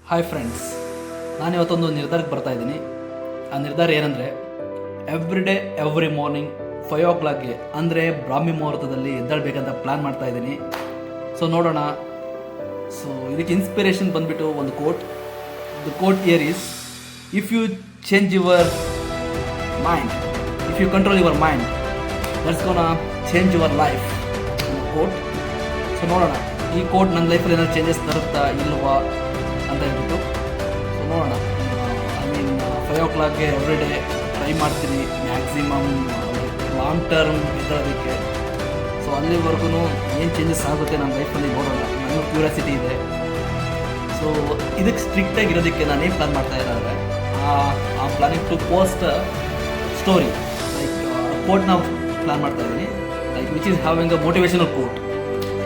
Hi friends, ನಾನಿವತ್ತೊಂದು ನಿರ್ಧಾರಕ್ಕೆ ಬರ್ತಾ ಇದ್ದೀನಿ. ಆ ನಿರ್ಧಾರ ಏನಂದರೆ, ಎವ್ರಿ ಮಾರ್ನಿಂಗ್ 5 o'clockಗೆ ಅಂದರೆ ಬ್ರಾಹ್ಮಿ ಮುಹೂರ್ತದಲ್ಲಿ ಎದ್ದೇಳಬೇಕಂತ ಪ್ಲ್ಯಾನ್ ಮಾಡ್ತಾ ಇದ್ದೀನಿ. ಸೊ ನೋಡೋಣ. ಸೊ ಇದಕ್ಕೆ ಇನ್ಸ್ಪಿರೇಷನ್ ಬಂದುಬಿಟ್ಟು ಒಂದು quote. The quote here is, if you change your mind, if you control your mind, that's gonna change your life quote. So ನೋಡೋಣ, ಈ ಕೋಟ್ ನನ್ನ ಲೈಫಲ್ಲಿ ಏನಾದ್ರು ಚೇಂಜಸ್ ತರುತ್ತಾ ಇಲ್ವಾ ಅಂತ ಹೇಳ್ಬಿಟ್ಟು. ಸೊ ನೋಡೋಣ. ಐ ಮೀನ್ 5 o'clockಗೆ ಎವ್ರಿ ಡೇ ಟ್ರೈ ಮಾಡ್ತೀನಿ ಮ್ಯಾಕ್ಸಿಮಮ್ ಲಾಂಗ್ ಟರ್ಮ್ ಇದ್ದೋದಕ್ಕೆ. ಸೊ ಅಲ್ಲಿವರೆಗೂ ಏನು ಚೇಂಜಸ್ ಆಗುತ್ತೆ ನನ್ನ ಲೈಫಲ್ಲಿ ನೋಡೋಣ. ನನಗೂ ಕ್ಯೂರಿಯಾಸಿಟಿ ಇದೆ. ಸೊ ಇದಕ್ಕೆ ಸ್ಟ್ರಿಕ್ಟಾಗಿ ಇರೋದಕ್ಕೆ ನಾನು ಏನು ಪ್ಲ್ಯಾನ್ ಮಾಡ್ತಾ ಇದ್ದಾರೆ, ಆ planning to post story like ಕೋಟ್ನ ಪ್ಲ್ಯಾನ್ ಮಾಡ್ತಾ ಇದ್ದೀನಿ, like which is having a motivational quote.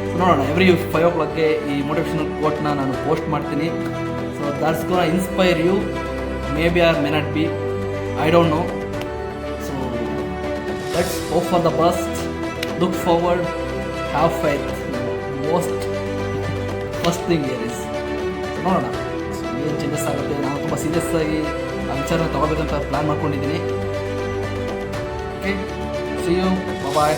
So ನೋಡೋಣ, ಎವ್ರಿ 5 o'clockಗೆ ಈ ಮೋಟಿವೇಶನಲ್ ಕೋಟ್ನ ನಾನು ಪೋಸ್ಟ್ ಮಾಡ್ತೀನಿ. So that's gonna inspire you, may be or may not be, I don't know. So let's hope for the best, look forward, have faith. First thing here is, ನೋಡೋಣ ಏನು changes ಆಗುತ್ತೆ. ನಾನು ತುಂಬ serious ಆಗಿ ಆ ವಿಚಾರನ ತೊಗೋಬೇಕಂತ ಪ್ಲ್ಯಾನ್ ಮಾಡ್ಕೊಂಡಿದ್ದೀನಿ. Okay, see you, bye.